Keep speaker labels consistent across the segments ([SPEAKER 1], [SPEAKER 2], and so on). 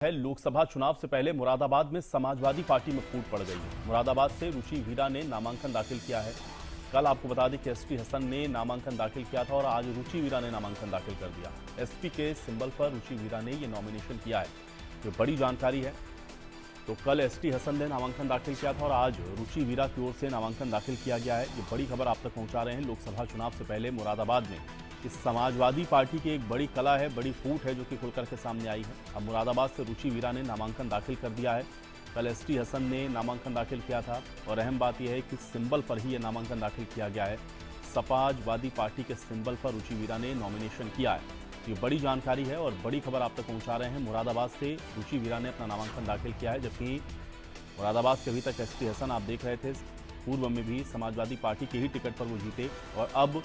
[SPEAKER 1] है। लोकसभा चुनाव से पहले मुरादाबाद में समाजवादी पार्टी में फूट पड़ गई है। मुरादाबाद से रुचि वीरा ने नामांकन दाखिल किया है। कल आपको बता दें कि एसटी हसन ने नामांकन दाखिल किया था और आज रुचि वीरा ने नामांकन दाखिल कर दिया। एसपी के सिंबल पर रुचि वीरा ने ये नॉमिनेशन किया है, जो बड़ी जानकारी है। तो कल एसटी हसन ने नामांकन दाखिल किया था और आज रुचि वीरा की ओर से नामांकन दाखिल किया गया है। ये बड़ी खबर आप तक पहुंचा रहे हैं। लोकसभा चुनाव से पहले मुरादाबाद में इस समाजवादी पार्टी की एक बड़ी कला है, बड़ी फूट है जो कि खुलकर के सामने आई है। अब मुरादाबाद से रुचि वीरा ने नामांकन दाखिल कर दिया है। कल एसटी हसन ने नामांकन दाखिल किया था और अहम बात यह है कि सिंबल पर ही यह नामांकन दाखिल किया गया है। समाजवादी पार्टी के सिंबल पर रुचि वीरा ने नॉमिनेशन किया है। ये बड़ी जानकारी है और बड़ी खबर आप तक पहुंचा रहे हैं। मुरादाबाद से रुचि वीरा ने अपना नामांकन दाखिल किया है, जबकि मुरादाबाद से अभी तक एसटी हसन आप देख रहे थे, पूर्व में भी समाजवादी पार्टी के ही टिकट पर वो जीते और अब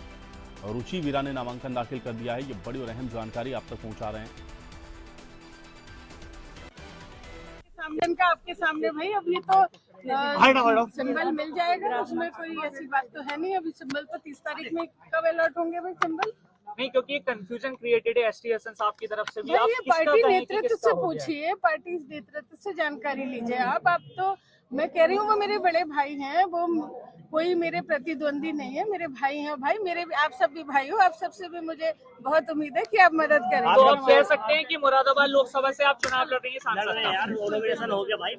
[SPEAKER 1] रुचि वीरा ने नामांकन दाखिल कर दिया है। ये बड़ी और अहम जानकारी आप तक पहुंचा रहे हैं।
[SPEAKER 2] सामने का आपके सामने भाई, अभी तो सिंबल मिल जाएगा, उसमें कोई ऐसी बात तो है नहीं। अभी सिंबल तो 30 तारीख में कब अलर्ट होंगे भाई सिंबल?
[SPEAKER 3] नहीं, क्योंकि कंफ्यूजन क्रिएटेड है एसटी हसन साहब की तरफ से भी। आप
[SPEAKER 2] ये पार्टी नेतृत्व से पूछिए, पार्टी नेतृत्व से जानकारी लीजिए आप तो मैं कह रही हूँ वो मेरे बड़े भाई हैं, वो कोई मेरे प्रतिद्वंदी नहीं है, मेरे भाई हैं। भाई मेरे, आप सब भी भाई हो, आप सबसे भी मुझे बहुत उम्मीद है कि आप मदद करेंगे।
[SPEAKER 3] तो आप कह सकते हैं कि मुरादाबाद लोकसभा से आप चुनाव लड़ रही हैं सांसद हो गया भाई।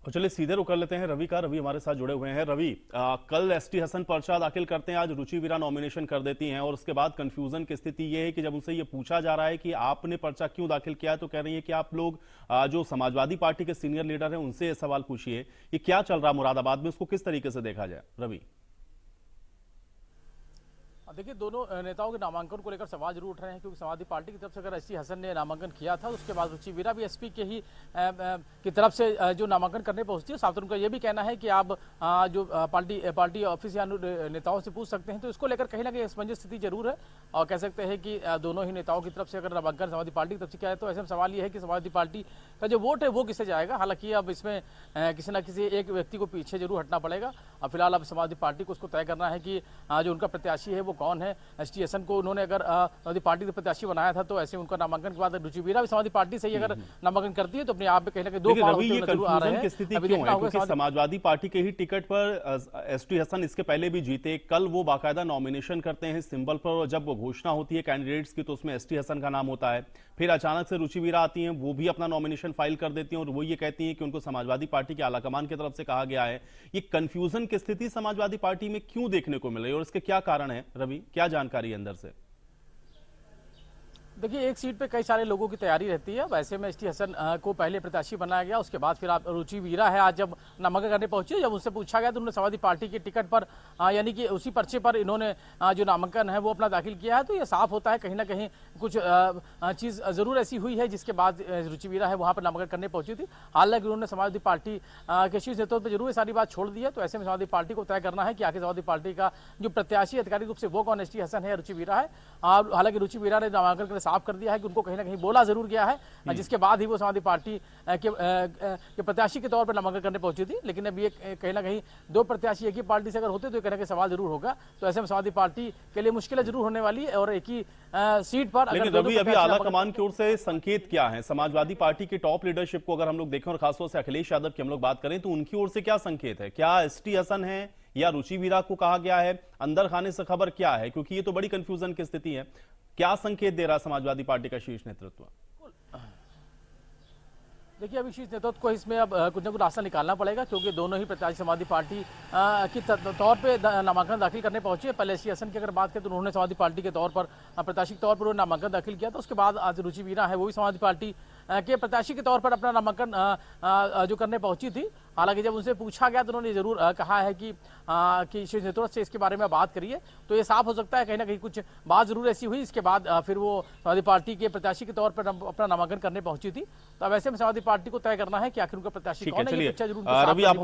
[SPEAKER 1] और चलिए सीधे रुक कर लेते हैं रवि का। रवि हमारे साथ जुड़े हुए हैं। रवि, कल एसटी हसन पर्चा दाखिल करते हैं, आज रुचि वीरा नॉमिनेशन कर देती हैं और उसके बाद कंफ्यूजन की स्थिति ये है कि जब उनसे ये पूछा जा रहा है कि आपने पर्चा क्यों दाखिल किया, तो कह रही है कि आप लोग जो समाजवादी पार्टी के सीनियर लीडर हैं उनसे ये सवाल पूछिए, ये क्या चल रहा मुरादाबाद में, उसको किस तरीके से देखा जाए। रवि,
[SPEAKER 4] देखिए, दोनों नेताओं के नामांकन को लेकर सवाल जरूर उठ रहे हैं, क्योंकि समाजवादी पार्टी की तरफ से अगर एसटी हसन ने नामांकन किया था, उसके बाद रुचि वीरा भी एसपी के ही की तरफ से जो नामांकन करने पहुंचती है, साथ उनका ये भी कहना है कि आप जो पार्टी ऑफिस या नेताओं से पूछ सकते हैं। तो इसको लेकर कहीं ना कहीं असमंजस स्थिति जरूर है और कह सकते हैं कि दोनों ही नेताओं की तरफ से अगर नामांकन समाजवादी पार्टी की तरफ से किया है, तो ऐसे में सवाल ये है कि समाजवादी पार्टी का जो वोट है वो किसे जाएगा। हालांकि अब इसमें किसी न किसी एक व्यक्ति को पीछे जरूर हटना पड़ेगा। अब फिलहाल अब समाजवादी पार्टी को उसको तय करना है कि जो उनका प्रत्याशी है वो कौन है। एसटी हसन को उन्होंने अगर समाजवादी पार्टी के प्रत्याशी बनाया था, तो ऐसे उनका नामांकन के बाद रुचि वीरा भी समाजवादी पार्टी से ही अगर नामांकन करती है, तो अपने आप में कहीं ना कहीं दो फाड़ होते हुए नजर आ रहे हैं।
[SPEAKER 1] स्थिति क्यों है? क्योंकि समाजवादी पार्टी के ही टिकट पर एसटी हसन इसके पहले भी जीते। कल वो बाकायदा नॉमिनेशन करते हैं सिंबल पर और जब वो घोषणा होती है कैंडिडेट्स की, तो उसमें एसटी हसन का नाम होता है। फिर अचानक से रुचि वीरा आती हैं, वो भी अपना नॉमिनेशन फाइल कर देती हैं और वो ये कहती हैं कि उनको समाजवादी पार्टी के आलाकमान की तरफ से कहा गया है। ये कंफ्यूजन की स्थिति समाजवादी पार्टी में क्यों देखने को मिल रही है और इसके क्या कारण है? रवि, क्या जानकारी है अंदर से?
[SPEAKER 4] देखिए, एक सीट पे कई सारे लोगों की तैयारी रहती है। वैसे में एसटी हसन को पहले प्रत्याशी बनाया गया, उसके बाद फिर आप रुचि वीरा है, आज जब नामांकन करने पहुंची, जब उनसे पूछा गया तो उन्होंने समाजवादी पार्टी के टिकट पर यानी कि उसी पर्चे पर इन्होंने जो नामांकन है वो अपना दाखिल किया है। तो ये साफ होता है कहीं ना कहीं कुछ चीज़ जरूर ऐसी हुई है जिसके बाद रुचि वीरा है वहाँ पर नामांकन करने पहुंची थी। हालांकि उन्होंने समाजवादी पार्टी के शीर्ष नेतृत्व पर जरूर ये सारी बात छोड़ दी है। तो ऐसे में समाजवादी पार्टी को तय करना है कि आखिर समाजवादी पार्टी का जो प्रत्याशी आधिकारिक रूप से वो कौन, एसटी हसन है या रुचि वीरा है। हालांकि रुचि वीरा ने नामांकन करके साफ कर दिया है कि उनको कहीं ना कहीं बोला जरूर गया है, जिसके बाद ही वो समाजवादी पार्टी के प्रत्याशी के तौर पर नामांकन करने पहुंची थी। लेकिन अब ये कहीं ना कहीं दो प्रत्याशी एक ही पार्टी से अगर होते तो कहीं ना कहीं सवाल जरूर होगा। तो ऐसे में समाजवादी पार्टी के लिए मुश्किलें जरूर होने वाली है और एक ही सीट पर।
[SPEAKER 1] लेकिन रवि, अभी आला कमान की ओर से संकेत क्या है? समाजवादी पार्टी की टॉप लीडरशिप को अगर हम लोग देखें और खासतौर से अखिलेश यादव की हम लोग बात करें, तो उनकी ओर से क्या संकेत है? क्या एसटी हसन है या रुचि वीरा को कहा गया है? अंदर खाने से खबर क्या है? क्योंकि ये तो बड़ी कंफ्यूजन की स्थिति है। क्या संकेत दे रहा समाजवादी पार्टी का शीर्ष नेतृत्व?
[SPEAKER 4] देखिए, अभी शीर्ष नेतृत्व को इसमें अब कुछ न कुछ रास्ता निकालना पड़ेगा, क्योंकि दोनों ही प्रत्याशी समाजवादी पार्टी की तौर पे नामांकन दाखिल करने पहुंचे हैं। पहले एसटी हसन की अगर बात करें तो उन्होंने समाजवादी पार्टी के तौर पर प्रत्याशी के तौर पर नामांकन दाखिल किया था। उसके बाद आज रुचि वीरा है वो भी समाजवादी पार्टी के प्रत्याशी के तौर पर अपना नामांकन जो करने पहुंची थी। हालांकि जब उनसे पूछा गया तो उन्होंने जरूर कहा है कि शीर्ष नेतृत्व से इसके बारे में बात करिए। तो ये साफ हो सकता है कहीं ना कहीं कुछ बात जरूर ऐसी हुई, इसके बाद फिर वो समाजवादी पार्टी के प्रत्याशी के तौर पर अपना नामांकन करने पहुंची थी। तो अब ऐसे में समाजवादी पार्टी को तय करना है कि आखिर उनका प्रत्याशी कौन है।
[SPEAKER 1] रवि, आप